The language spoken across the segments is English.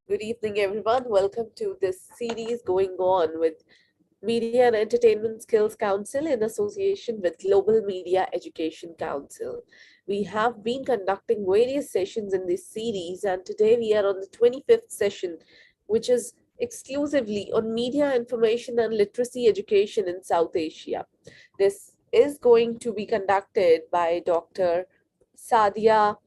Good evening, everyone. Welcome to this series going on with Media and Entertainment Skills Council in association with Global Media Education Council. We have been conducting various sessions in this series, and today we are on the 25th session, which is exclusively on media information and literacy education in South Asia. This is going to be conducted by Dr. Sadia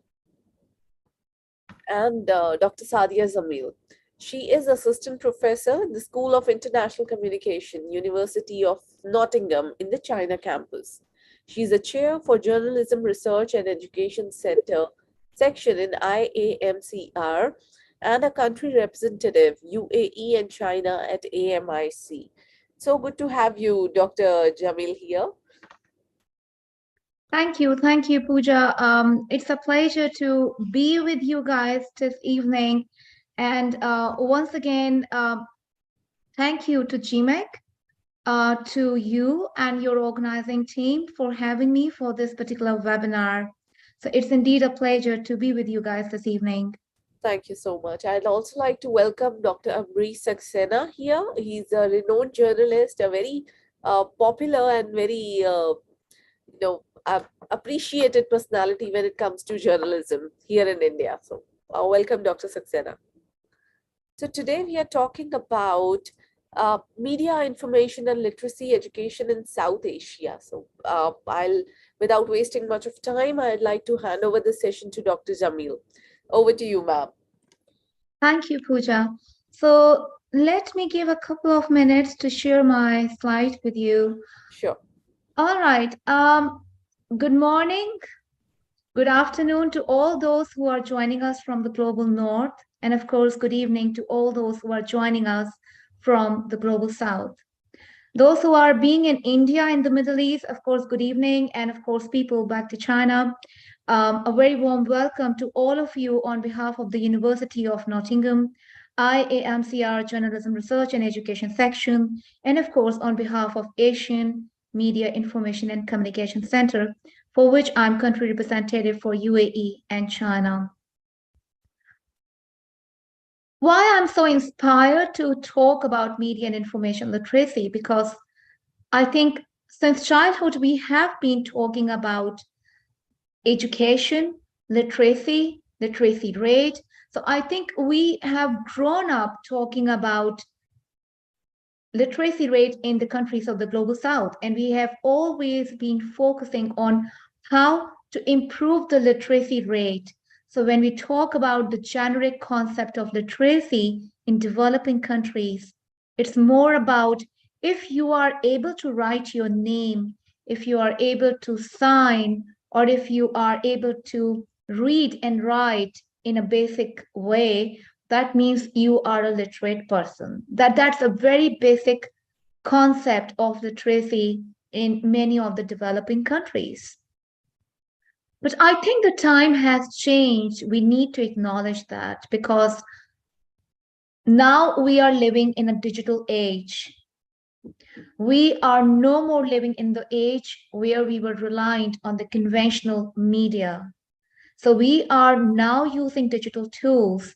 and Dr. Sadia Jamil. She is assistant professor in the School of International Communication, University of Nottingham in the China campus. She is a chair for Journalism Research and Education Center section in IAMCR and a country representative UAE and China at AMIC. So good to have you, Dr. Jamil, here. Thank you, Pooja. It's a pleasure to be with you guys this evening. And once again, thank you to GMEC, to you and your organizing team for having me for this particular webinar. So it's indeed a pleasure to be with you guys this evening. Thank you so much. I'd also like to welcome Dr. Amrish Saxena here. He's a renowned journalist, a very popular and very appreciated personality when it comes to journalism here in India. So, welcome, Dr. Saxena. So today we are talking about media information and literacy education in South Asia. So without wasting much of time, I'd like to hand over the session to Dr. Jamil. Over to you, ma'am. Thank you, Pooja. So let me give a couple of minutes to share my slide with you. Sure. All right. Good morning. Good afternoon to all those who are joining us from the global north, and of course, good evening to all those who are joining us from the global south. Those who are being in India, in the Middle East, of course, good evening, and of course, people back to China. A very warm welcome to all of you on behalf of the University of Nottingham, IAMCR Journalism Research and Education Section, and of course, on behalf of Asian Media Information and Communication Center, for which I'm country representative for UAE and China. Why I'm so inspired to talk about media and information literacy, because I think since childhood we have been talking about education, literacy rate. So I think we have grown up talking about literacy rate in the countries of the global south, and we have always been focusing on how to improve the literacy rate. So when we talk about the generic concept of literacy in developing countries, it's more about if you are able to write your name, if you are able to sign, or if you are able to read and write in a basic way, that means you are a literate person. That's a very basic concept of literacy in many of the developing countries. But I think the time has changed. We need to acknowledge that, because now we are living in a digital age. We are no more living in the age where we were reliant on the conventional media. So we are now using digital tools.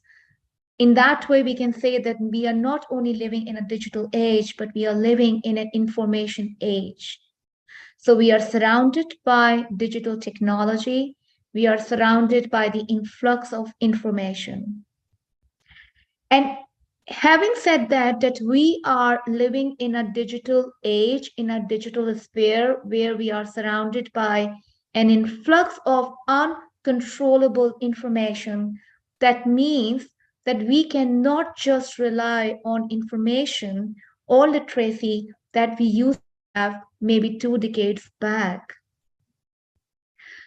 In that way, we can say that we are not only living in a digital age, but we are living in an information age. So we are surrounded by digital technology. We are surrounded by the influx of information. And having said that, that we are living in a digital age, in a digital sphere where we are surrounded by an influx of uncontrollable information, that means that we cannot just rely on information or literacy that we used to have maybe 2 decades back.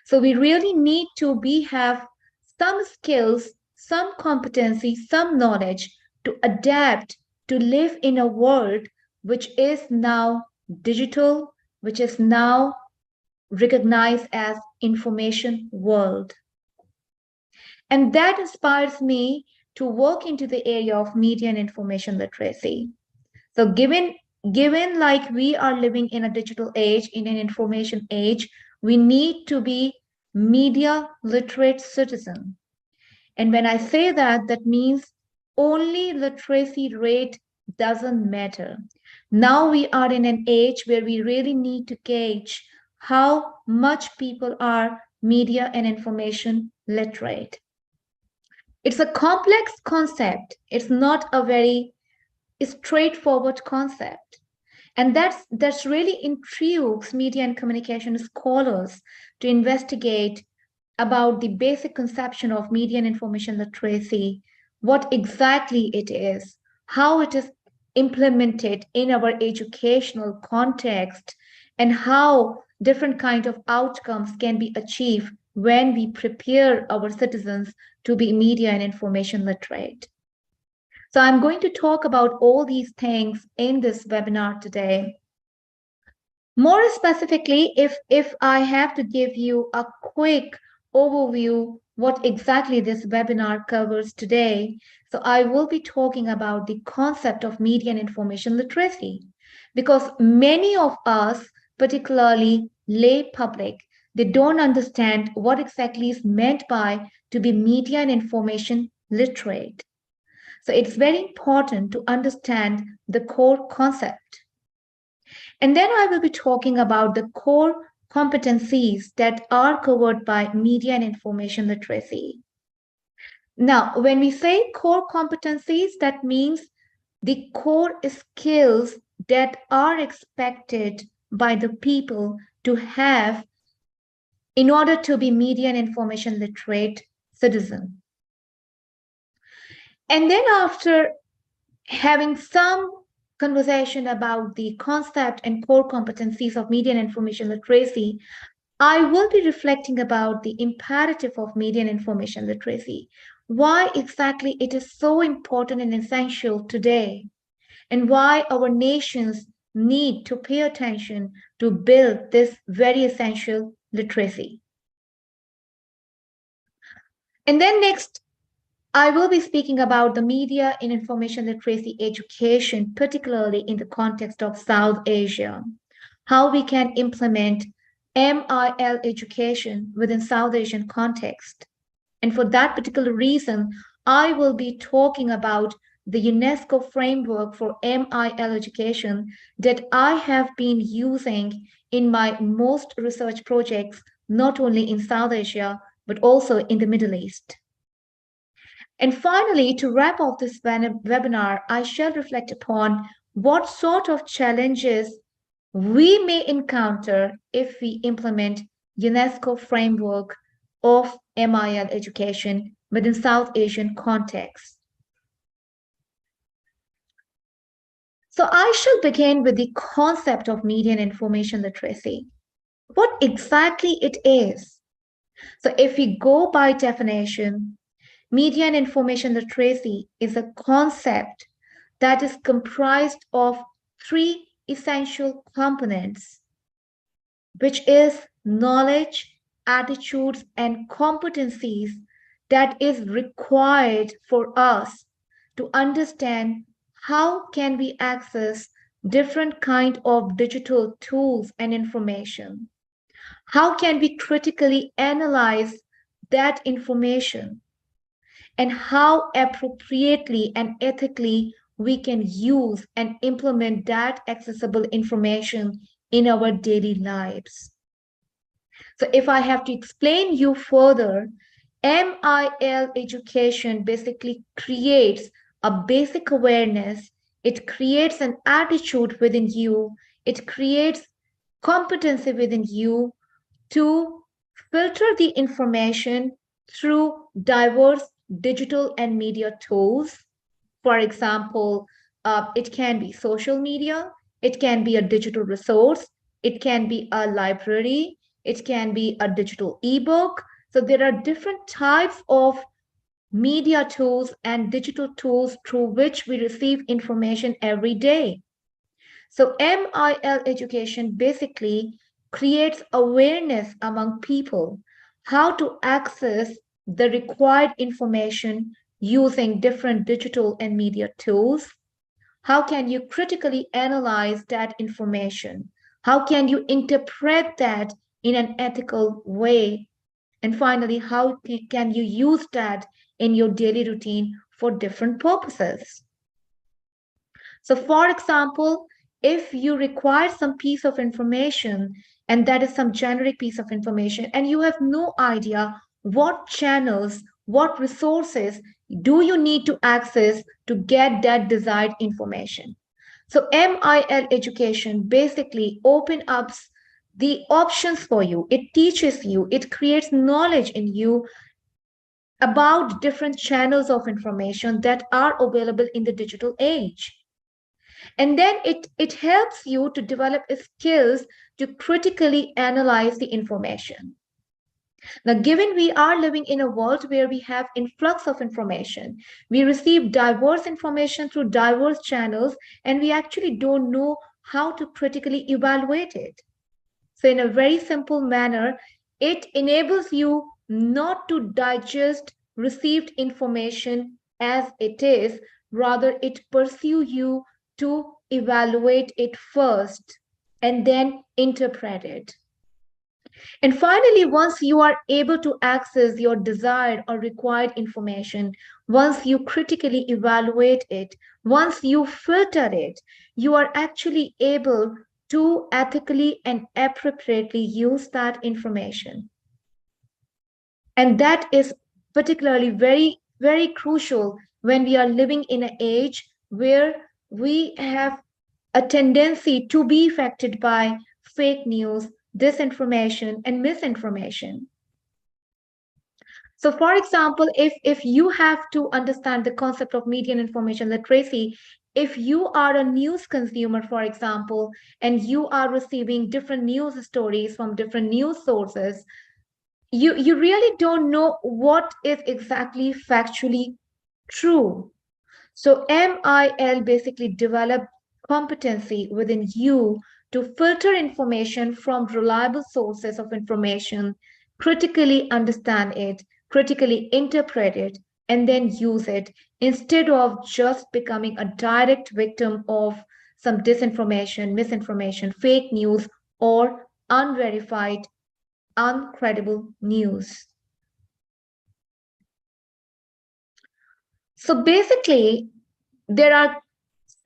So we really need to have some skills, some competency, some knowledge to adapt to live in a world which is now digital, which is now recognized as information world. And that inspires me to work into the area of media and information literacy. So given like we are living in a digital age, in an information age, we need to be media literate citizen. And when I say that, that means only literacy rate doesn't matter. Now we are in an age where we really need to gauge how much people are media and information literate. It's a complex concept. It's not a very straightforward concept. And that's really intrigues media and communication scholars to investigate about the basic conception of media and information literacy, what exactly it is, how it is implemented in our educational context, and how different kind of outcomes can be achieved when we prepare our citizens to be media and information literate. So I'm going to talk about all these things in this webinar today. More specifically, if I have to give you a quick overview what exactly this webinar covers today, so I will be talking about the concept of media and information literacy, because many of us, particularly lay public, they don't understand what exactly is meant by to be media and information literate. So it's very important to understand the core concept. And then I will be talking about the core competencies that are covered by media and information literacy. Now, when we say core competencies, that means the core skills that are expected by the people to have in order to be media and information literate citizen. And then after having some conversation about the concept and core competencies of media and information literacy, I will be reflecting about the imperative of media and information literacy, why exactly it is so important and essential today, and why our nations need to pay attention to build this very essential literacy. And then next, I will be speaking about the media and information literacy education, particularly in the context of South Asia, how we can implement MIL education within South Asian context. And for that particular reason, I will be talking about the UNESCO framework for MIL education that I have been using in my most research projects, not only in South Asia, but also in the Middle East. And finally, to wrap up this webinar, I shall reflect upon what sort of challenges we may encounter if we implement UNESCO framework of MIL education within South Asian context. So I shall begin with the concept of media and information literacy. What exactly it is? So if we go by definition, media and information literacy is a concept that is comprised of three essential components, which is knowledge, attitudes, and competencies that is required for us to understand how can we access different kind of digital tools and information. How can we critically analyze that information, and how appropriately and ethically we can use and implement that accessible information in our daily lives. So if I have to explain you further, MIL education basically creates a basic awareness, it creates an attitude within you, it creates competency within you to filter the information through diverse digital and media tools. For example, it can be social media, it can be a digital resource, it can be a library, it can be a digital ebook. So there are different types of media tools and digital tools through which we receive information every day. So MIL education basically creates awareness among people how to access the required information using different digital and media tools. How can you critically analyze that information? How can you interpret that in an ethical way? And finally, how can you use that in your daily routine for different purposes. So, for example, if you require some piece of information and that is some generic piece of information, and you have no idea what channels, what resources do you need to access to get that desired information. So, MIL education basically opens up the options for you. It teaches you, it creates knowledge in you about different channels of information that are available in the digital age. And then it helps you to develop skills to critically analyze the information. Now, given we are living in a world where we have influx of information, we receive diverse information through diverse channels, and we actually don't know how to critically evaluate it. So, in a very simple manner, it enables you not to digest received information as it is, rather, it pursues you to evaluate it first and then interpret it. And finally, once you are able to access your desired or required information, once you critically evaluate it, once you filter it, you are actually able to ethically and appropriately use that information. And that is particularly very, very crucial when we are living in an age where we have a tendency to be affected by fake news, disinformation, and misinformation. So, for example, if you have to understand the concept of media and information literacy, if you are a news consumer, for example, and you are receiving different news stories from different news sources, you really don't know what is exactly factually true. So MIL basically developed competency within you to filter information from reliable sources of information, critically understand it, critically interpret it, and then use it instead of just becoming a direct victim of some disinformation, misinformation, fake news, or unverified, uncredible news. So basically, there are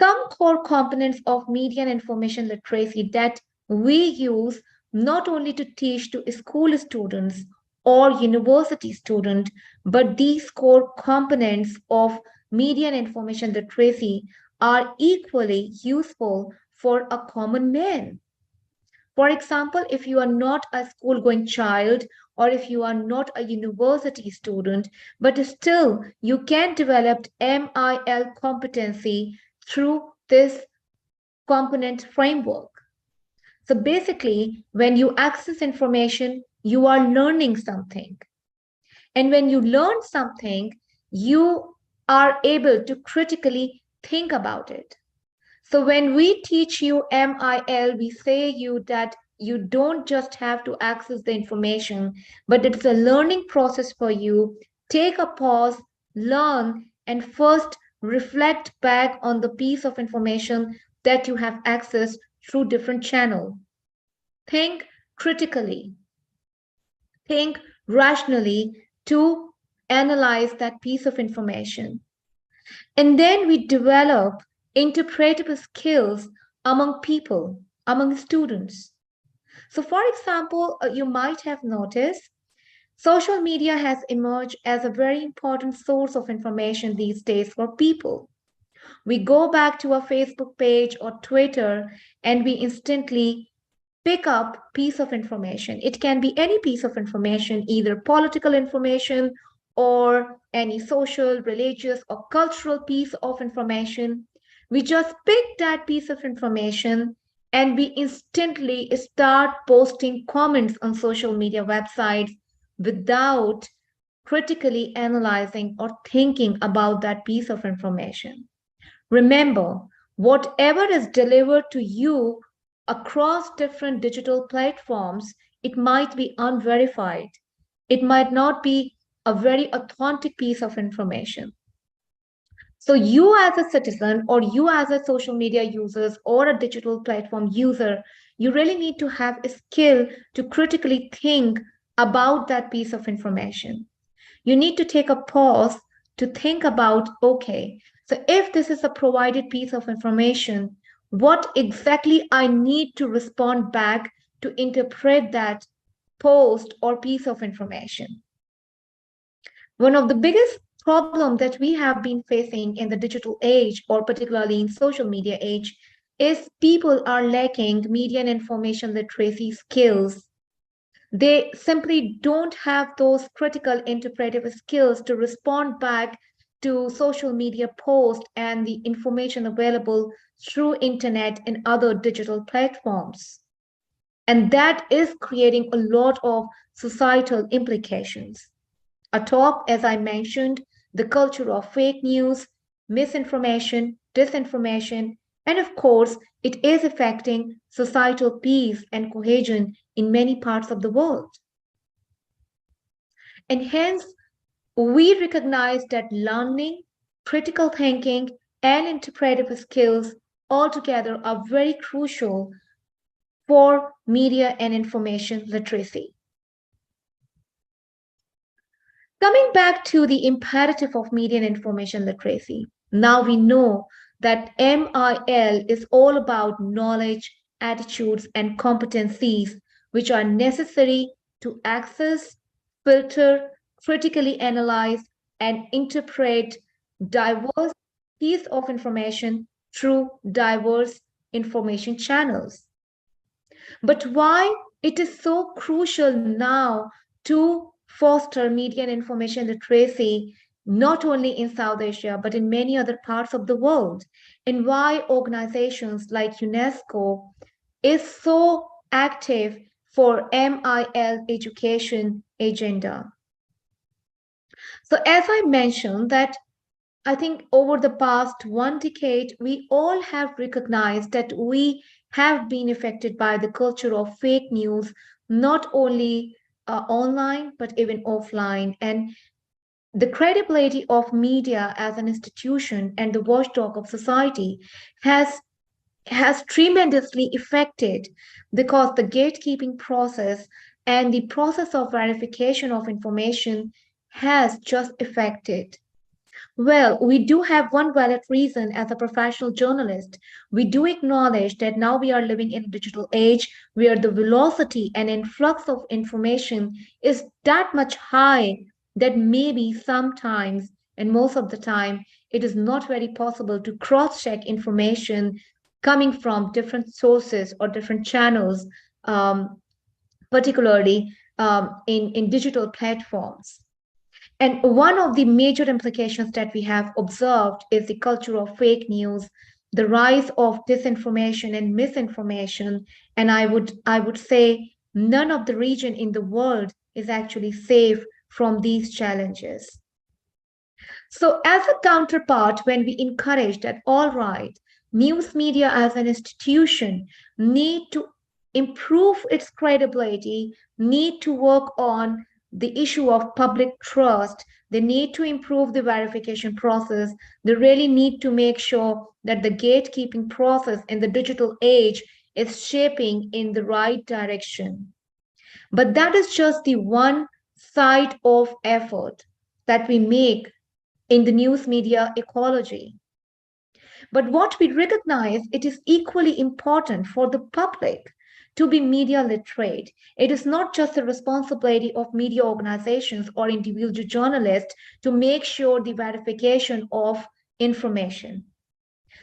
some core components of media and information literacy that we use not only to teach to school students or university students, but these core components of media and information literacy are equally useful for a common man. For example, if you are not a school going child or if you are not a university student, but still you can develop MIL competency through this component framework. So basically, when you access information, you are learning something. And when you learn something, you are able to critically think about it. So when we teach you MIL, we say you that you don't just have to access the information, but it's a learning process for you. Take a pause, learn, and first reflect back on the piece of information that you have accessed through different channels. Think critically, think rationally to analyze that piece of information. And then we develop interpretable skills among people, among students. So, for example, you might have noticed social media has emerged as a very important source of information these days for people. We go back to a Facebook page or Twitter and we instantly pick up piece of information. It can be any piece of information, either political information or any social, religious, or cultural piece of information. We just pick that piece of information and we instantly start posting comments on social media websites without critically analyzing or thinking about that piece of information. Remember, whatever is delivered to you across different digital platforms, it might be unverified. It might not be a very authentic piece of information. So, you as a citizen, or you as a social media user, or a digital platform user, you really need to have a skill to critically think about that piece of information. You need to take a pause to think about, okay, so if this is a provided piece of information, what exactly I need to respond back to interpret that post or piece of information. One of the biggest problems that we have been facing in the digital age, or particularly in social media age, is people are lacking media and information literacy skills. They simply don't have those critical interpretive skills to respond back to social media posts and the information available through internet and other digital platforms. And that is creating a lot of societal implications. Atop, as I mentioned, the culture of fake news, misinformation, disinformation, and of course, it is affecting societal peace and cohesion in many parts of the world. And hence, we recognize that learning, critical thinking, and interpretive skills altogether are very crucial for media and information literacy. Coming back to the imperative of media and information literacy, now we know that MIL is all about knowledge, attitudes, and competencies which are necessary to access, filter, critically analyze, and interpret diverse pieces of information through diverse information channels. But why it is so crucial now to foster media and information literacy, not only in South Asia, but in many other parts of the world, and why organizations like UNESCO is so active for MIL education agenda. So as I mentioned that I think over the past 1 decade, we all have recognized that we have been affected by the culture of fake news, not only online, but even offline. And the credibility of media as an institution and the watchdog of society has has tremendously affected because the gatekeeping process and the process of verification of information has just affected. Well, we do have one valid reason as a professional journalist. We do acknowledge that now we are living in a digital age where the velocity and influx of information is that much high that maybe sometimes and most of the time it is not very possible to cross check information coming from different sources or different channels, particularly in digital platforms. And one of the major implications that we have observed is the culture of fake news, the rise of disinformation and misinformation. And I would say none of the region in the world is actually safe from these challenges. So, as a counterpart, when we encourage that, all right, news media as an institution need to improve its credibility, need to work on the issue of public trust, they need to improve the verification process, they really need to make sure that the gatekeeping process in the digital age is shaping in the right direction. But that is just the one side of effort that we make in the news media ecology. But what we recognize, it is equally important for the public to be media literate. It is not just the responsibility of media organizations or individual journalists to make sure the verification of information.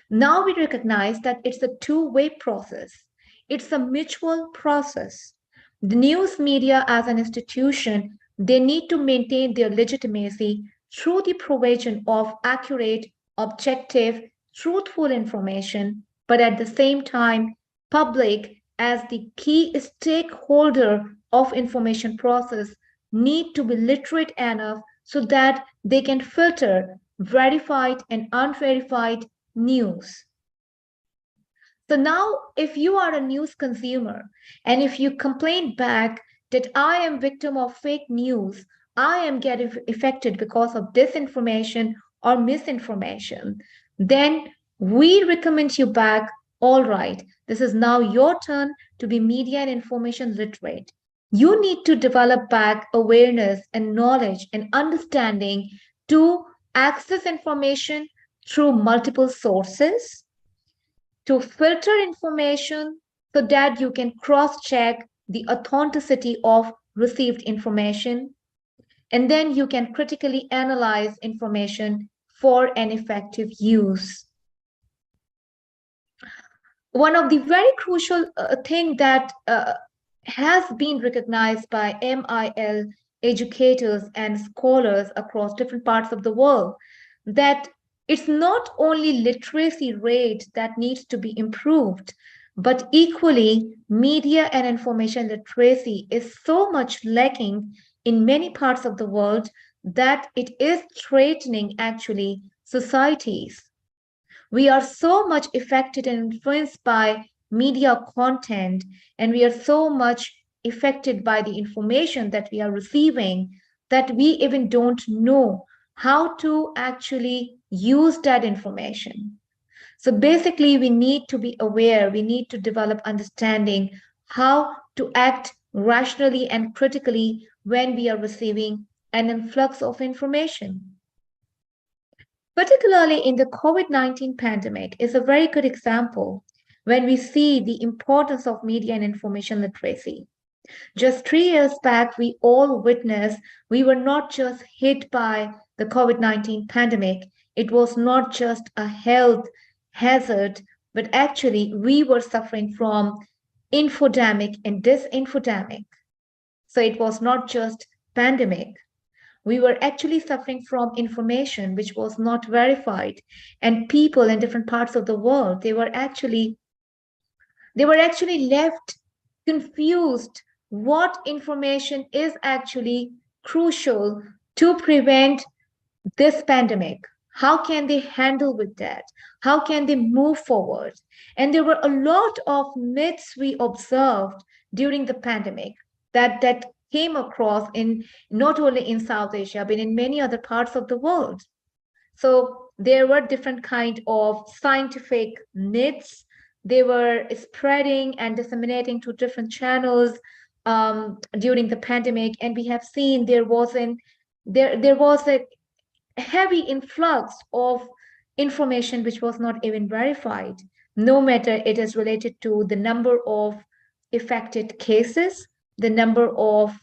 Now we recognize that it's a two-way process. It's a mutual process. The news media as an institution, they need to maintain their legitimacy through the provision of accurate, objective, truthful information, but at the same time, public as the key stakeholder of information process need to be literate enough so that they can filter verified and unverified news. So now, if you are a news consumer and if you complain back that I am victim of fake news, I am getting affected because of disinformation or misinformation, then we recommend you back, all right, this is now your turn to be media and information literate. You need to develop back awareness and knowledge and understanding to access information through multiple sources, to filter information so that you can cross check the authenticity of received information, and then you can critically analyze information for an effective use. One of the very crucial thing that has been recognized by MIL educators and scholars across different parts of the world, that it's not only literacy rate that needs to be improved, but equally media and information literacy is so much lacking in many parts of the world that it is threatening actually societies. We are so much affected and influenced by media content, and we are so much affected by the information that we are receiving that we even don't know how to actually use that information. So basically, we need to be aware, we need to develop understanding how to act rationally and critically when we are receiving an influx of information. Particularly in the COVID-19 pandemic is a very good example when we see the importance of media and information literacy. Just 3 years back, we all witnessed we were not just hit by the COVID-19 pandemic. It was not just a health hazard, but actually we were suffering from infodemic and disinfodemic. So it was not just pandemic. We were actually suffering from information which was not verified, and people in different parts of the world, they were actually left confused what information is actually crucial to prevent this pandemic. How can they handle with that? How can they move forward? And there were a lot of myths we observed during the pandemic that came across in not only in South Asia but in many other parts of the world. So there were different kind of scientific myths. They were spreading and disseminating to different channels during the pandemic, and we have seen there was a heavy influx of information which was not even verified, no matter it is related to the number of affected cases, the number of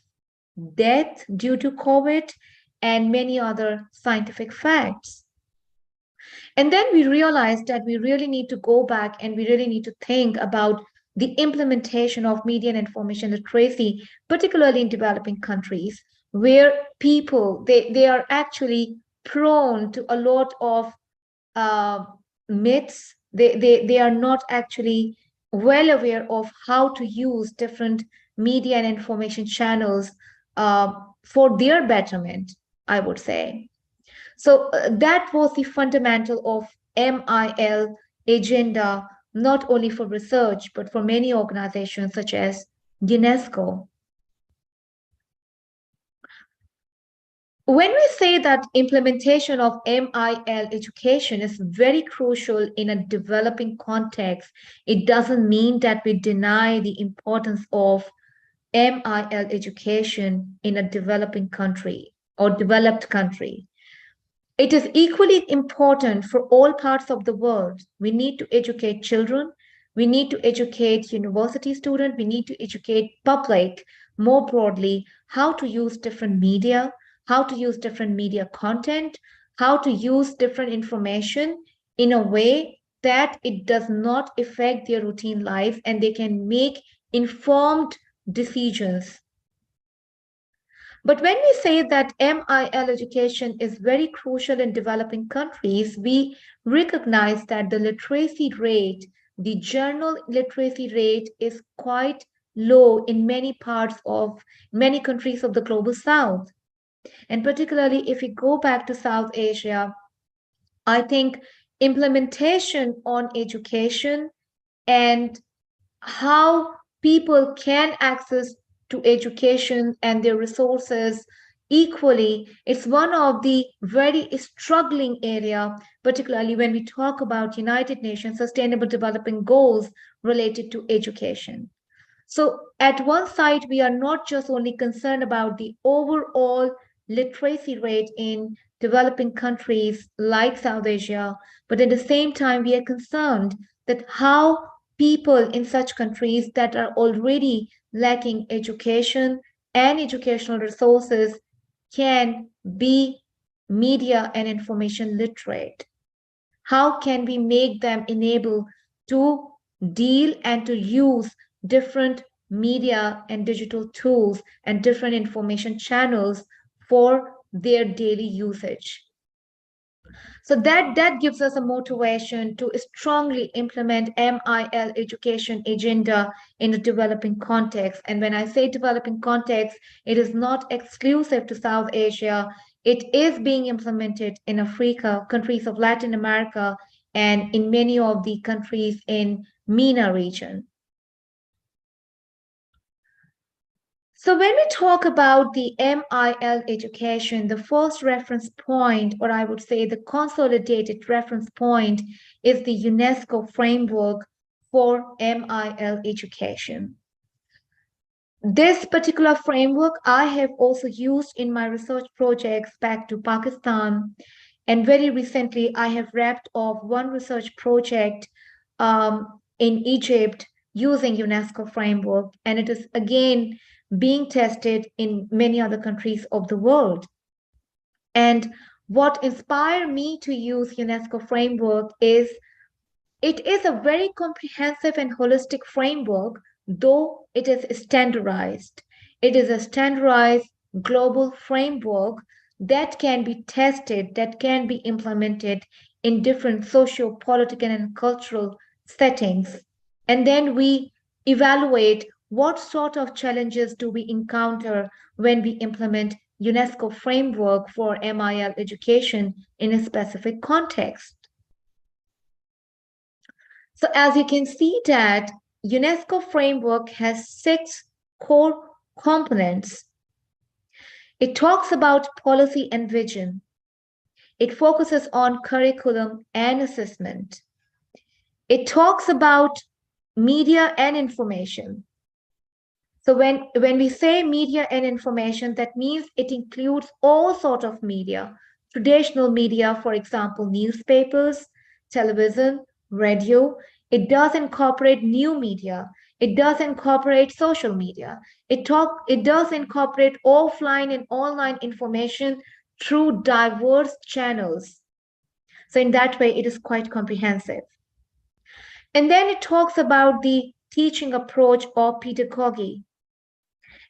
death due to COVID, and many other scientific facts. And then we realized that we really need to go back and we really need to think about the implementation of media and information literacy, particularly in developing countries, where people they are actually prone to a lot of uh, myths. They are not actually well aware of how to use different media and information channels for their betterment, I would say. So that was the fundamental of MIL agenda, not only for research, but for many organizations such as UNESCO. When we say that implementation of MIL education is very crucial in a developing context, it doesn't mean that we deny the importance of MIL education in a developing country or developed country. It is equally important for all parts of the world. We need to educate children. We need to educate university students. We need to educate public more broadly how to use different media, how to use different media content, how to use different information in a way that it does not affect their routine life and they can make informed decisions. But when we say that MIL education is very crucial in developing countries, we recognize that the literacy rate, the general literacy rate, is quite low in many countries of the global south. And particularly if we go back to South Asia, I think implementation on education and how people can access to education and their resources equally, it's one of the very struggling area, particularly when we talk about United Nations Sustainable Development Goals related to education. So at one side, we are not just only concerned about the overall literacy rate in developing countries like South Asia, but at the same time, we are concerned that how people in such countries that are already lacking education and educational resources can be media and information literate. How can we make them enable to deal and to use different media and digital tools and different information channels for their daily usage? So that gives us a motivation to strongly implement MIL education agenda in the developing context. And when I say developing context, it is not exclusive to South Asia. It is being implemented in Africa, countries of Latin America, and in many of the countries in MENA region. So when we talk about the MIL education, the first reference point, or I would say the consolidated reference point, is the UNESCO framework for MIL education. This particular framework I have also used in my research projects back to Pakistan. And very recently, I have wrapped off one research project in Egypt using UNESCO framework, and it is again being tested in many other countries of the world. And what inspired me to use UNESCO framework is it is a very comprehensive and holistic framework, though it is standardized. It is a standardized global framework that can be tested, that can be implemented in different socio political and cultural settings. And then we evaluate what sort of challenges do we encounter when we implement UNESCO framework for MIL education in a specific context. So as you can see that UNESCO framework has 6 core components. It talks about policy and vision. It focuses on curriculum and assessment. It talks about media and information. So when we say media and information, that means it includes all sorts of media. Traditional media, for example, newspapers, television, radio. It does incorporate new media. It does incorporate social media. It does incorporate offline and online information through diverse channels. So in that way, it is quite comprehensive. And then it talks about the teaching approach or pedagogy.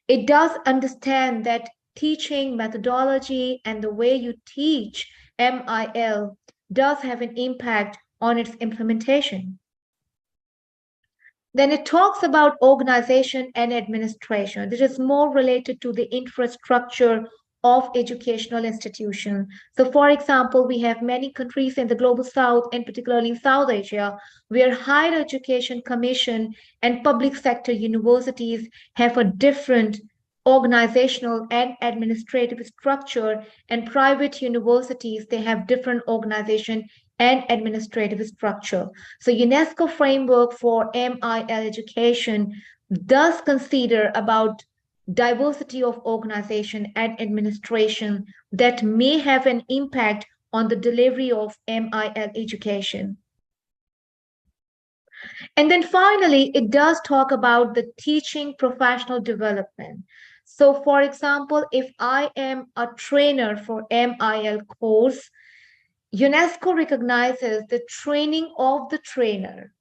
It does understand that teaching methodology and the way you teach MIL does have an impact on its implementation. Then it talks about organization and administration. This is more related to the infrastructure of educational institutions. So, for example, we have many countries in the global south, and particularly in South Asia, where higher education commission and public sector universities have a different organizational and administrative structure, and private universities, they have different organization and administrative structure. So UNESCO framework for MIL education does consider about diversity of organization and administration that may have an impact on the delivery of MIL education. And then finally, it does talk about the teaching professional development. So for example, if I am a trainer for MIL course, UNESCO recognizes the training of the trainer.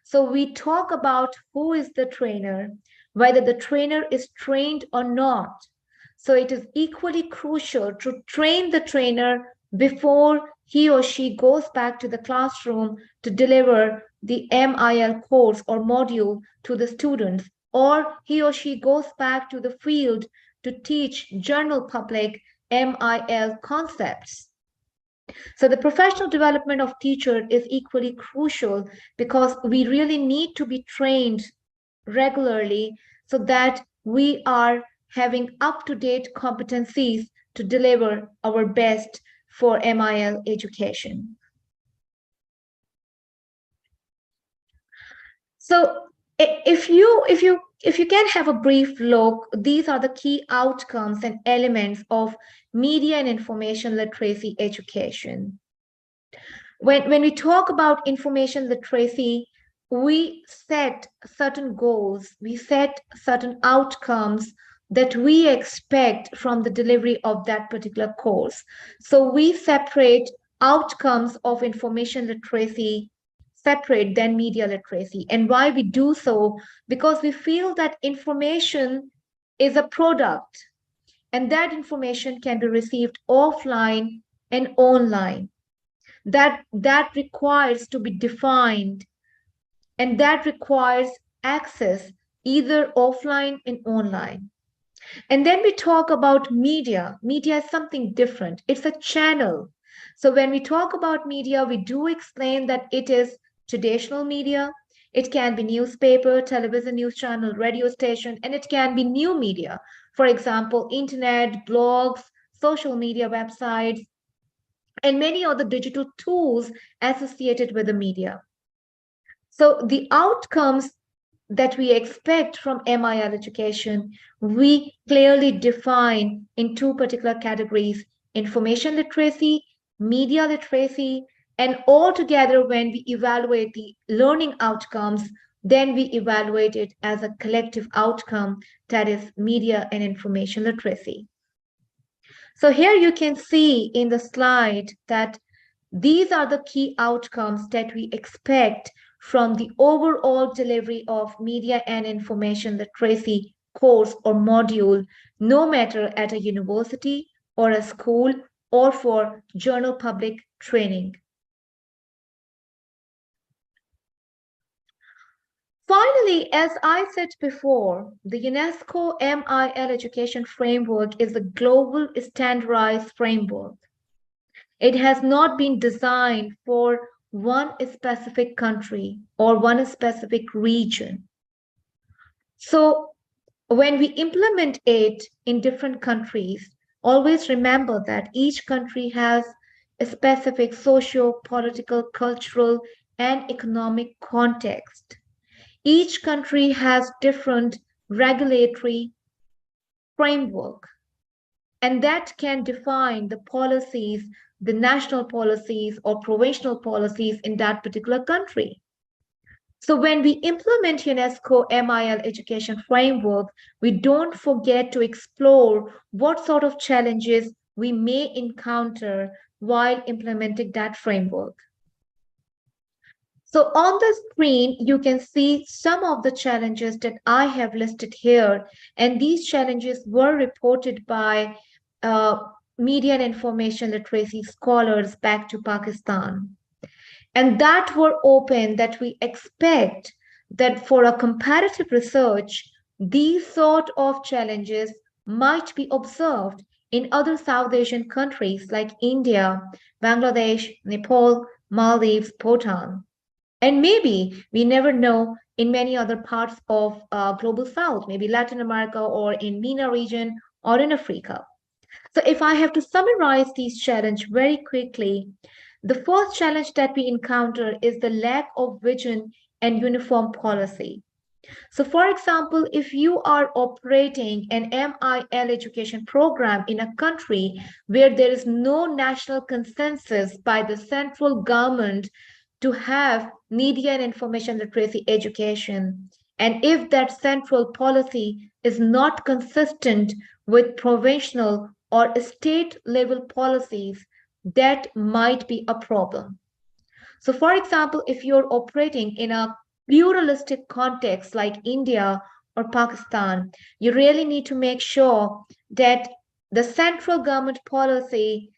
So we talk about who is the trainer, whether the trainer is trained or not. So it is equally crucial to train the trainer before he or she goes back to the classroom to deliver the MIL course or module to the students, or he or she goes back to the field to teach general public MIL concepts. So the professional development of teacher is equally crucial because we really need to be trained regularly so that we are having up-to-date competencies to deliver our best for MIL education. So If you can have a brief look, these are the key outcomes and elements of media and information literacy education. When we talk about information literacy, we set certain goals, we set certain outcomes that we expect from the delivery of that particular course. So we separate outcomes of information literacy separate than media literacy. And why we do so? Because we feel that information is a product, and that information can be received offline and online. That requires to be defined, and that requires access either offline and online. And then we talk about media. Media is something different. It's a channel. So when we talk about media, we do explain that it is traditional media. It can be newspaper, television news channel, radio station, and it can be new media. For example, internet, blogs, social media websites, and many other digital tools associated with the media. So the outcomes that we expect from MIL education, we clearly define in two particular categories: information literacy, media literacy, and altogether, when we evaluate the learning outcomes, then we evaluate it as a collective outcome, that is media and information literacy. So here you can see in the slide that these are the key outcomes that we expect from the overall delivery of media and information literacy course or module, no matter at a university or a school or for general public training. Finally, as I said before, the UNESCO MIL education framework is a global standardized framework. It has not been designed for one specific country or one specific region. So when we implement it in different countries, always remember that each country has a specific socio political, cultural, and economic context. Each country has different regulatory framework, and that can define the policies, the national policies or provincial policies in that particular country. So when we implement UNESCO MIL education framework, we don't forget to explore what sort of challenges we may encounter while implementing that framework. So on the screen, you can see some of the challenges that I have listed here, and these challenges were reported by uh, media and information literacy scholars back to Pakistan. And that were open that we expect that for a comparative research, these sort of challenges might be observed in other South Asian countries like India, Bangladesh, Nepal, Maldives, Bhutan. And maybe we never know in many other parts of global South, maybe Latin America or in MENA region or in Africa. So if I have to summarize these challenges very quickly, the first challenge that we encounter is the lack of vision and uniform policy. So for example, if you are operating an MIL education program in a country where there is no national consensus by the central government to have media and information literacy education, and if that central policy is not consistent with provincial or state level policies, that might be a problem. So, for example, if you're operating in a pluralistic context like India or Pakistan, you really need to make sure that the central government policy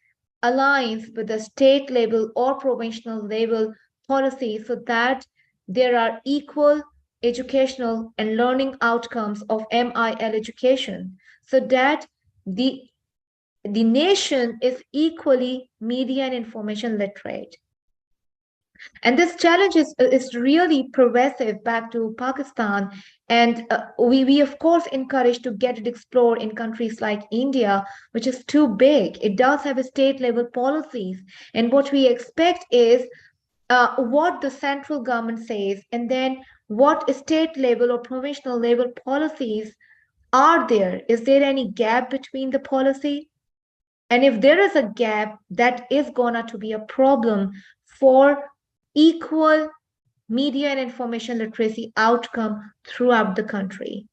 aligns with the state level or provincial level policy so that there are equal educational and learning outcomes of MIL education, so that the the nation is equally media and information literate. And this challenge is really pervasive back to Pakistan. And we, of course, encourage to get it explored in countries like India, which is too big. It does have a state level policies. And what we expect is what the central government says, and then What state level or provincial level policies are there? Is there any gap between the policy? And if there is a gap, that is gonna to be a problem for equal media and information literacy outcome throughout the country.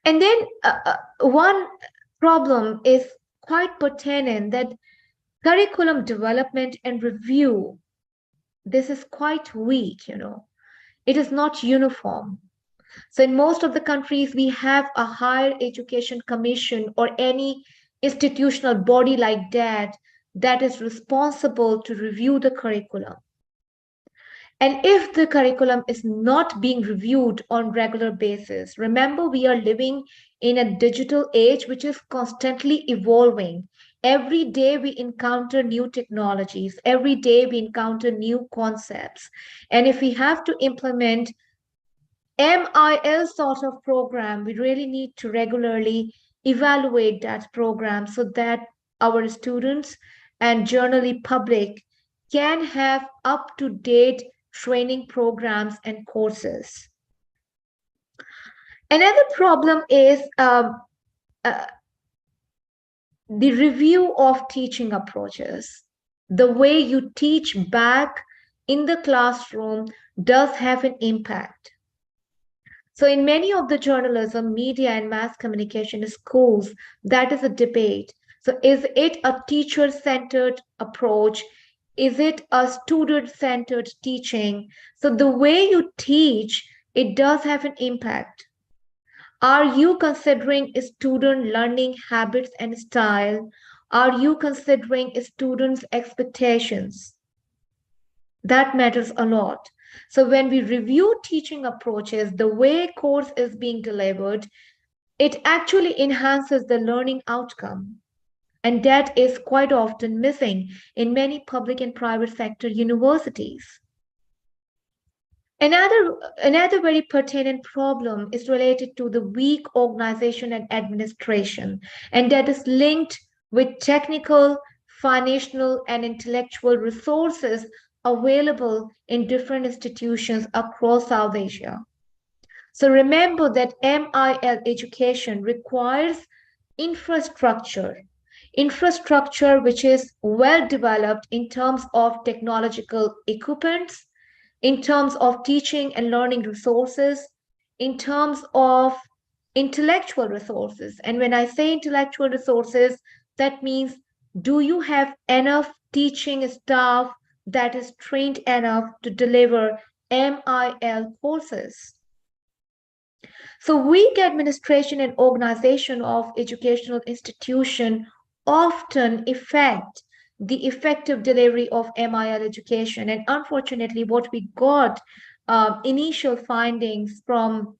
And then one problem is quite pertinent, that curriculum development and review, this is quite weak, It is not uniform. So in most of the countries, we have a higher education commission or any institutional body like that is responsible to review the curriculum. And if the curriculum is not being reviewed on regular basis, remember we are living in a digital age which is constantly evolving. Every day we encounter new technologies, every day we encounter new concepts. And if we have to implement MIL sort of program, we really need to regularly evaluate that program so that our students and generally public can have up-to-date training programs and courses. Another problem is uh, the review of teaching approaches. The way you teach back in the classroom does have an impact. So, in many of the journalism, media, and mass communication schools, that is a debate. So, is it a teacher centered approach? Is it a student centered teaching? So, the way you teach, it does have an impact. Are you considering student learning habits and style? Are you considering students' expectations? That matters a lot. So when we review teaching approaches, the way course is being delivered, it actually enhances the learning outcome. And that is quite often missing in many public and private sector universities. Another very pertinent problem is related to the weak organization and administration, and that is linked with technical, financial, and intellectual resources available in different institutions across South Asia. So remember that MIL education requires infrastructure, infrastructure which is well developed in terms of technological equipments, in terms of teaching and learning resources, in terms of intellectual resources. And when I say intellectual resources, that means, do you have enough teaching staff that is trained enough to deliver MIL courses? So weak administration and organization of educational institution often affect the effective delivery of MIL education. And unfortunately, what we got initial findings from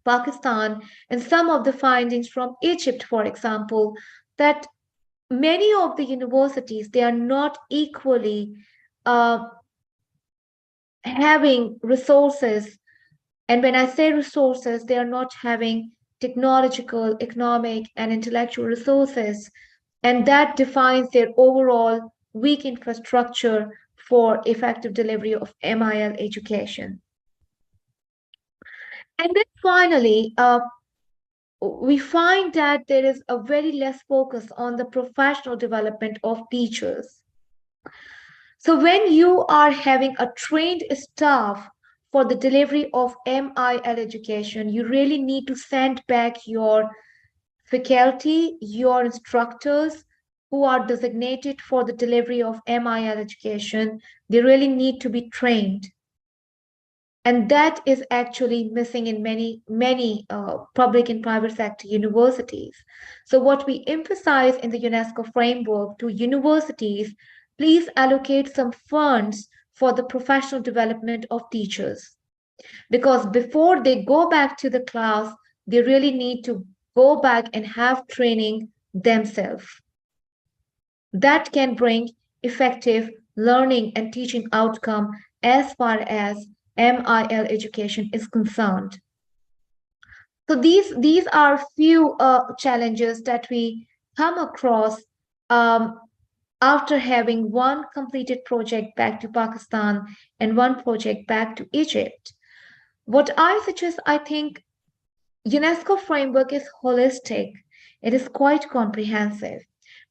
Pakistan and some of the findings from Egypt, for example, that many of the universities, they are not equally uh, having resources. And when I say resources, they are not having technological, economic, and intellectual resources. And that defines their overall weak infrastructure for effective delivery of MIL education. And then finally, we find that there is a very less focus on the professional development of teachers. So when you are having a trained staff for the delivery of MIL education, you really need to send back your faculty, your instructors who are designated for the delivery of MIL education. They really need to be trained. And that is actually missing in many public and private sector universities. So what we emphasize in the UNESCO framework to universities, please allocate some funds for the professional development of teachers. Because before they go back to the class, they really need to go back and have training themselves. That can bring effective learning and teaching outcome as far as MIL education is concerned. So these are few challenges that we come across um, after having one completed project back to Pakistan and one project back to Egypt. What I suggest, I think UNESCO framework is holistic. It is quite comprehensive.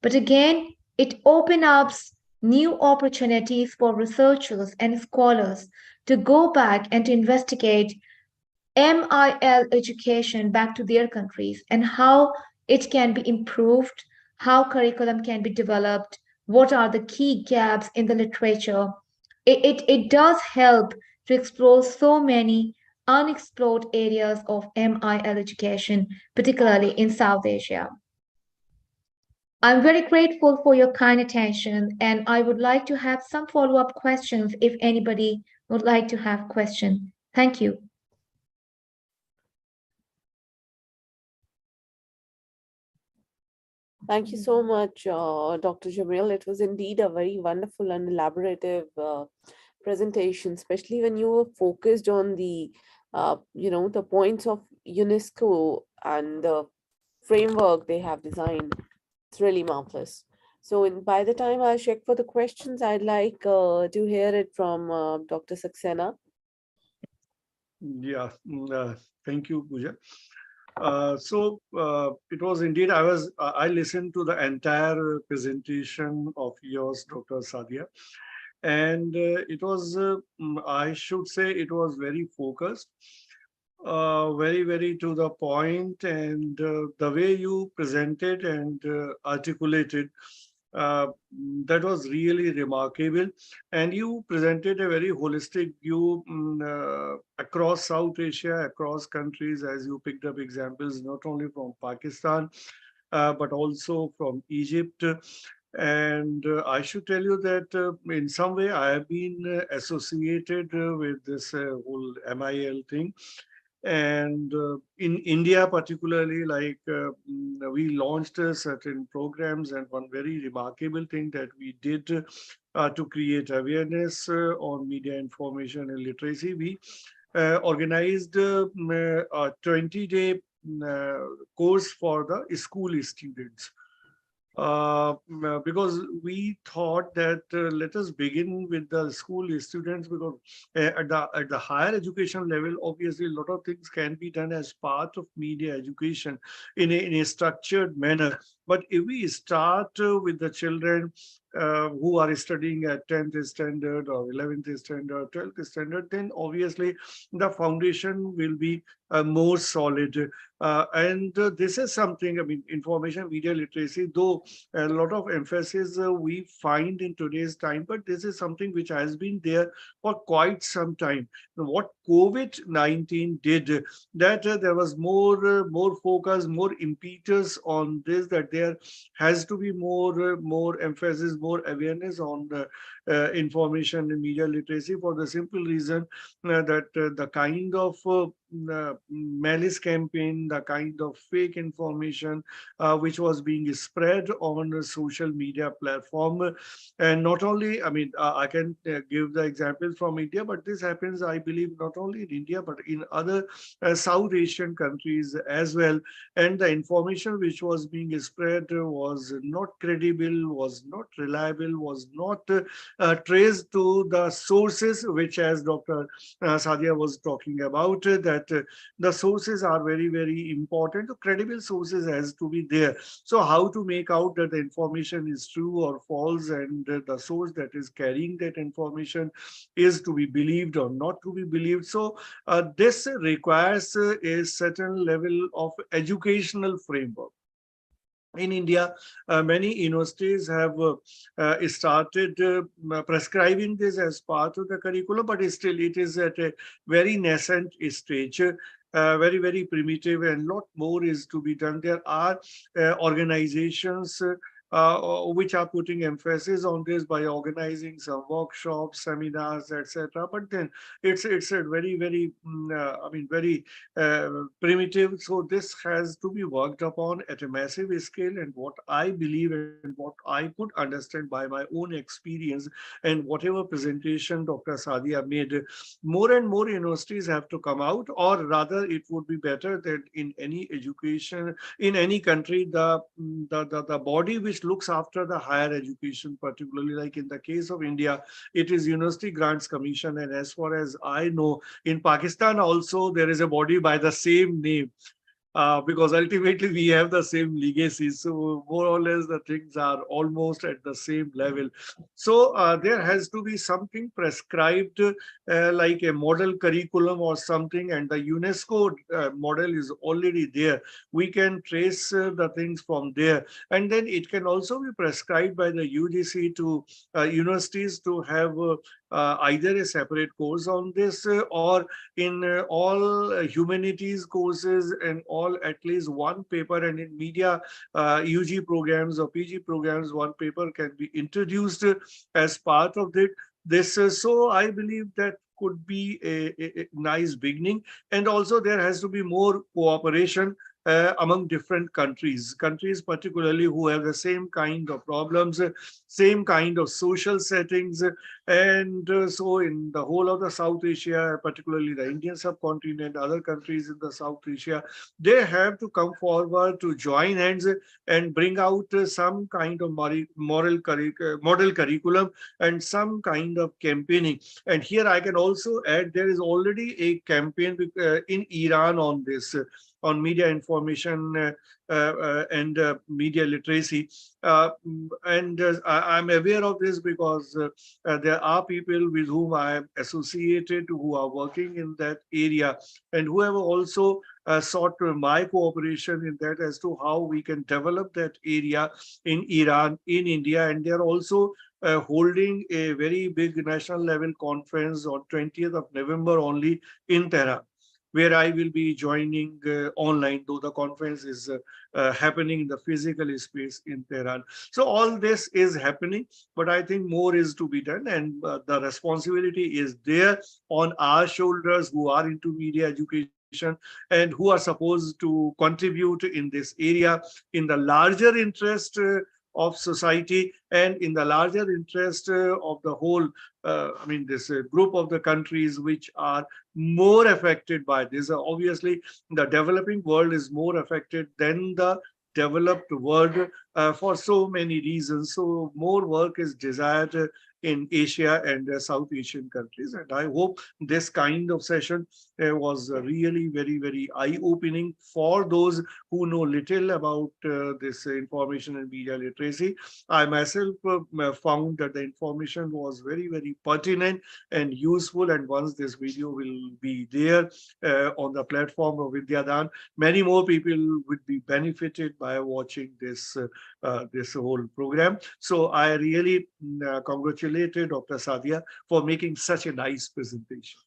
But again, it opens up new opportunities for researchers and scholars to go back and to investigate MIL education back to their countries and how it can be improved, how curriculum can be developed, what are the key gaps in the literature. It does help to explore so many unexplored areas of MIL education, particularly in South Asia. I'm very grateful for your kind attention, and I would like to have some follow-up questions if anybody would like to have questions. Thank you. Thank you so much, Dr. Jamil. It was indeed a very wonderful and elaborative presentation, especially when you were focused on the points of UNESCO and the framework they have designed. It's really marvelous. So, by the time I check for the questions, I'd like to hear it from Dr. Saxena. Yeah, thank you, Pooja. It was indeed, I listened to the entire presentation of yours, Dr. Sadia, and I should say it was very focused, very to the point, and the way you presented and articulated, uh, that was really remarkable. And you presented a very holistic view across South Asia, across countries, as you picked up examples not only from Pakistan, but also from Egypt. And I should tell you that in some way I have been associated with this whole MIL thing. And in India, particularly, we launched certain programs, and one very remarkable thing that we did to create awareness on media information and literacy, we organized a 20-day course for the school students. Because we thought that let us begin with the school students, because at the higher education level, obviously a lot of things can be done as part of media education in a structured manner. But if we start with the children who are studying at 10th standard or 11th standard, 12th standard, then obviously the foundation will be more solid. And this is something, I mean, information media literacy, though a lot of emphasis we find in today's time, but this is something which has been there for quite some time. What COVID-19 did, that there was more focus, more impetus on this, that there has to be more emphasis, more awareness on information and media literacy, for the simple reason that the kind of malice campaign, the kind of fake information which was being spread on a social media platform. And not only, I mean, I can give the example from India, but this happens, I believe, not only in India, but in other South Asian countries as well. And the information which was being spread was not credible, was not reliable, was not traced to the sources, which, as Dr. Sadia was talking about, that the sources are very important. The credible sources has to be there. So how to make out that the information is true or false, and the source that is carrying that information is to be believed or not to be believed. So this requires a certain level of educational framework. In India, many universities have started prescribing this as part of the curriculum, but still it is at a very nascent stage. Very primitive, and lot more is to be done. There are organizations which are putting emphasis on this by organizing some workshops, seminars, etc. But then it's a very I mean, very primitive. So this has to be worked upon at a massive scale. And what I believe and what I could understand by my own experience and whatever presentation Dr. Sadia made, more and more universities have to come out, or rather it would be better that in any education, in any country, the body which which looks after the higher education, particularly like in the case of India, it is University Grants Commission. And as far as I know, in Pakistan also there is a body by the same name, because ultimately we have the same legacy. So more or less the things are almost at the same level. So there has to be something prescribed, like a model curriculum or something, and the UNESCO model is already there. We can trace the things from there, and then it can also be prescribed by the UGC to universities to have either a separate course on this, or in all humanities courses and all at least one paper, and in media UG programs or PG programs, one paper can be introduced as part of it. This so I believe that could be a nice beginning, and also there has to be more cooperation among different countries particularly who have the same kind of problems, same kind of social settings, and so in the whole of the South Asia, particularly the Indian subcontinent, other countries in the South Asia, they have to come forward to join hands and bring out some kind of model curriculum and some kind of campaigning. And here I can also add, there is already a campaign in Iran on this, on media information and media literacy. And I'm aware of this because there are people with whom I am associated who are working in that area and who have also sought my cooperation in that as to how we can develop that area in Iran, in India. And they're also holding a very big national level conference on 20th of November only in Tehran, where I will be joining online, though the conference is happening in the physical space in Tehran. So all this is happening, but I think more is to be done, and the responsibility is there on our shoulders who are into media education and who are supposed to contribute in this area in the larger interest of society and in the larger interest of the whole, I mean, this group of the countries which are more affected by this. Obviously, the developing world is more affected than the developed world for so many reasons. So more work is desired in Asia and South Asian countries. And I hope this kind of session was really very, very eye-opening for those who know little about this information and media literacy. I myself found that the information was very, very pertinent and useful. And once this video will be there on the platform of Vidyadan, many more people would be benefited by watching this this whole program. So I really congratulated Dr. Sadia for making such a nice presentation.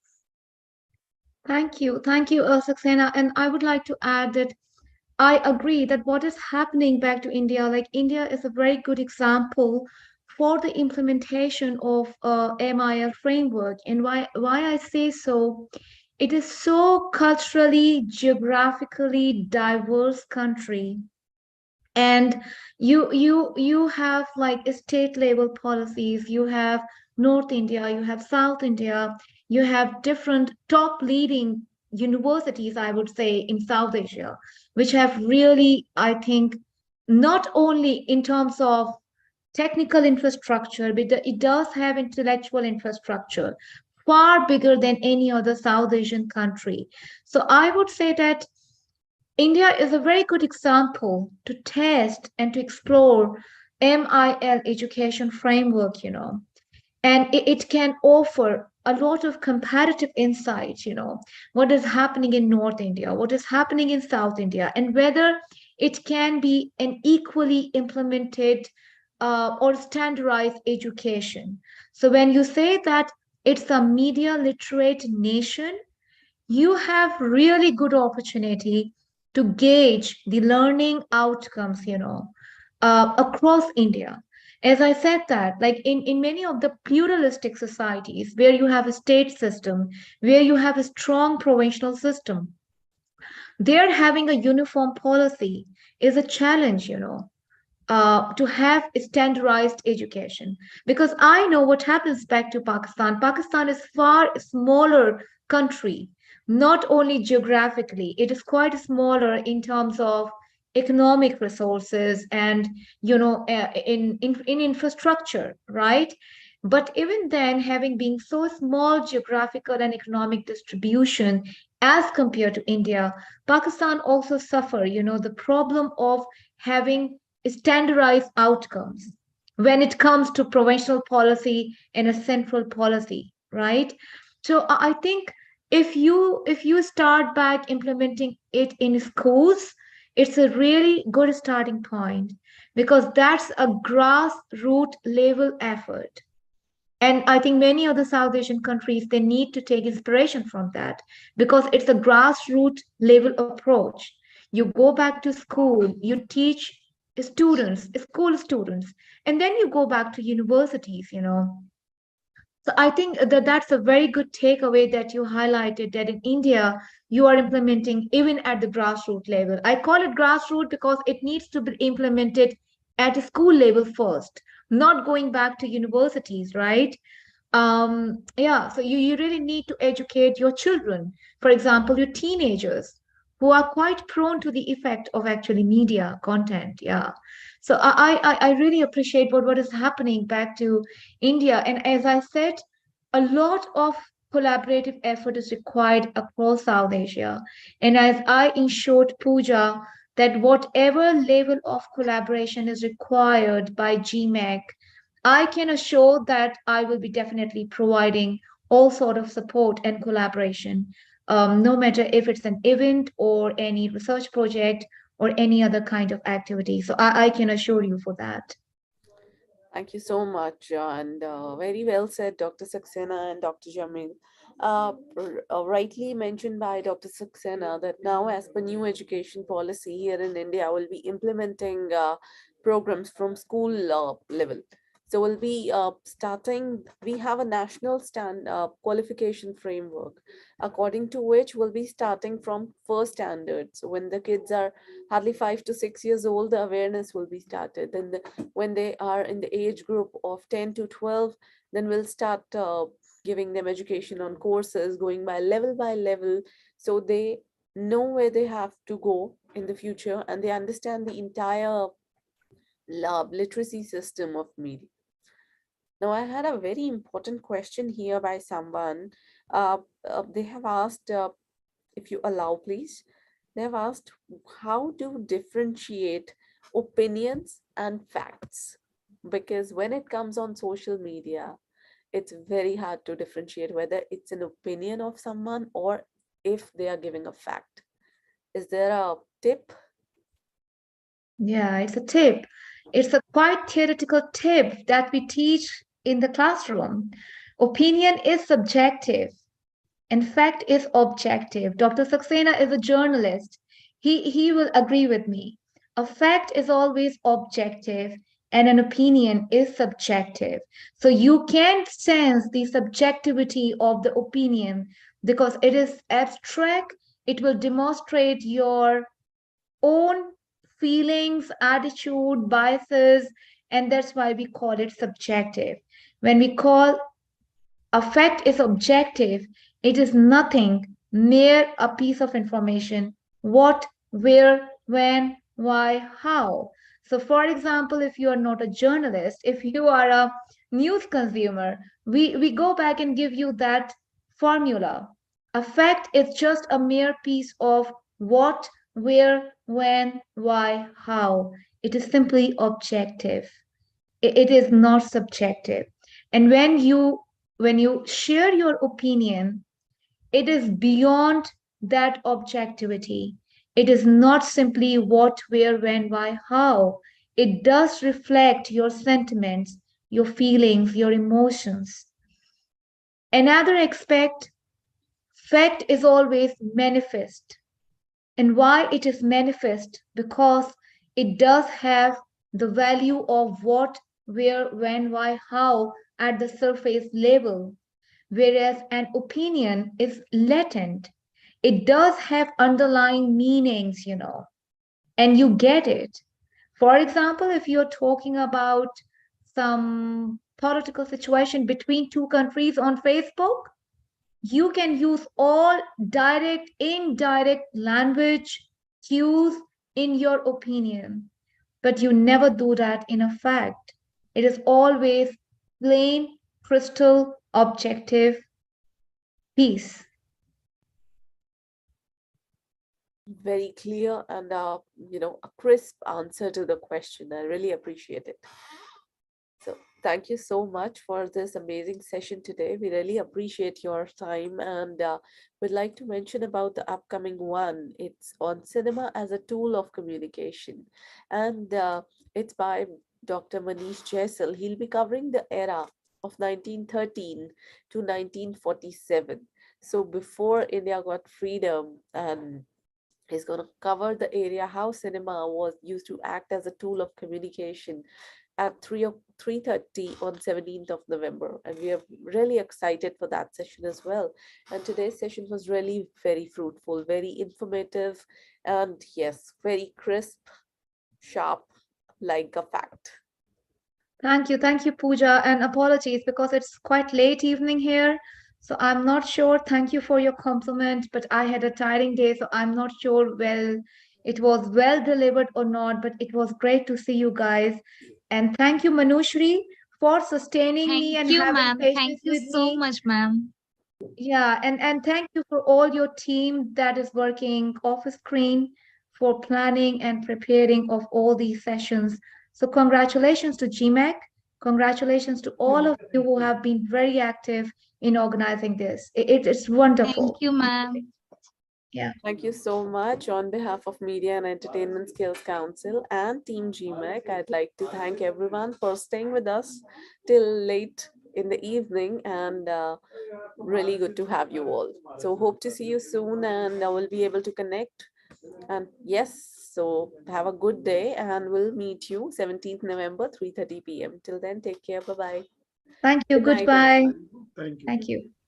Thank you. Thank you, Saxena. And I would like to add that I agree that what is happening back to India, like India is a very good example for the implementation of MIL framework. And why I say so, it is so culturally, geographically diverse country. And you have like state level policies, you have North India, you have South India, you have different top leading universities, I would say, in South Asia, which have really, I think, not only in terms of technical infrastructure, but it does have intellectual infrastructure far bigger than any other South Asian country. So I would say that India is a very good example to test and to explore MIL education framework, and it can offer a lot of comparative insights, what is happening in North India, what is happening in South India, and whether it can be an equally implemented or standardized education. So when you say that it's a media literate nation, you have really good opportunity to gauge the learning outcomes, across India. As I said that, like in many of the pluralistic societies where you have a state system, where you have a strong provincial system, there having a uniform policy is a challenge, to have standardized education. Because I know what happens back to Pakistan. Pakistan is far smaller country, not only geographically, it is quite smaller in terms of economic resources and in infrastructure, right? But even then, having been so small geographical and economic distribution as compared to India, Pakistan also suffer, the problem of having standardized outcomes when it comes to provincial policy and a central policy, right? So I think if you start back implementing it in schools, it's a really good starting point because that's a grassroots level effort. And I think many of the South Asian countries, they need to take inspiration from that because it's a grassroots level approach. You go back to school, you teach students, school students, and then you go back to universities. So I think that that's a very good takeaway that you highlighted that in India, you are implementing even at the grassroots level. I call it grassroots because it needs to be implemented at a school level first, not going back to universities, right? Yeah, so you really need to educate your children, for example, your teenagers who are quite prone to the effect of actually media content. Yeah. So I really appreciate what is happening back to India. And as I said, a lot of collaborative effort is required across South Asia. And as I ensured Pooja that whatever level of collaboration is required by GMAC, I can assure that I will be definitely providing all sort of support and collaboration, no matter if it's an event or any research project or any other kind of activity. So I can assure you for that. Thank you so much, and very well said, Dr. Saxena and Dr. Jamil. Rightly mentioned by Dr. Saxena that now, as per new education policy here in India, we'll be implementing programs from school level. So we'll be starting, we have a national qualification framework, according to which we'll be starting from first standard. So when the kids are hardly 5 to 6 years old, the awareness will be started. Then when they are in the age group of 10 to 12, then we'll start giving them education on courses going by level, so they know where they have to go in the future and they understand the entire literacy system of media. Now, I had a very important question here by someone. They have asked, if you allow, please. They have asked how to differentiate opinions and facts. Because when it comes on social media, it's very hard to differentiate whether it's an opinion of someone or if they are giving a fact. Is there a tip? Yeah, it's a tip. It's a quite theoretical tip that we teach in the classroom. Opinion is subjective and fact is objective. Dr. Saxena is a journalist. He will agree with me. A fact is always objective and an opinion is subjective. So you can sense the subjectivity of the opinion because it is abstract. It will demonstrate your own feelings, attitude, biases, and that's why we call it subjective. When we call a fact is objective, it is nothing, mere a piece of information. What, where, when, why, how. So, for example, if you are not a journalist, if you are a news consumer, we go back and give you that formula. A fact is just a mere piece of what, where, when, why, how. It is simply objective. It is not subjective. And when you share your opinion, it is beyond that objectivity. It is not simply what, where, when, why, how. It does reflect your sentiments, your feelings, your emotions. Another aspect, fact is always manifest. And why it is manifest? Because it does have the value of what, where, when, why, how at the surface level, whereas an opinion is latent. It does have underlying meanings, and you get it. For example, if you're talking about some political situation between two countries on Facebook, you can use all direct, indirect language, cues, in your opinion, but you never do that in a fact. It is always plain, crystal, objective peace. Very clear and a crisp answer to the question. I really appreciate it. So thank you so much for this amazing session today. We really appreciate your time, and would like to mention about the upcoming one. It's on cinema as a tool of communication, and it's by Dr. Manish Jaisal. He'll be covering the era of 1913 to 1947. So before India got freedom, and he's going to cover the area how cinema was used to act as a tool of communication at 3:30 on 17th of November. And we are really excited for that session as well. And today's session was really very fruitful, very informative, and yes, very crisp, sharp, like a fact. Thank you, Pooja, and apologies because it's quite late evening here. So I'm not sure. Thank you for your compliment, but I had a tiring day, so I'm not sure it was well delivered or not, but it was great to see you guys. And thank you, Manushri, for sustaining me Thank and you, having ma'am. Thank patience you with so me. much, ma'am. Yeah, and thank you for all your team that is working off screen for planning and preparing of all these sessions. So congratulations to GMAC. Congratulations to all of you who have been very active in organizing this. It's Thank wonderful. you, ma'am. Yeah. Thank you so much. On behalf of Media and Entertainment Skills Council and Team GMAC, I'd like to thank everyone for staying with us till late in the evening, and really good to have you all. So hope to see you soon, and I will be able to connect. And yes, so have a good day, and we'll meet you 17th November, 3:30 p.m. Till then, take care. Bye bye. Thank you. Good night, Goodbye. everyone. Thank you. Thank you.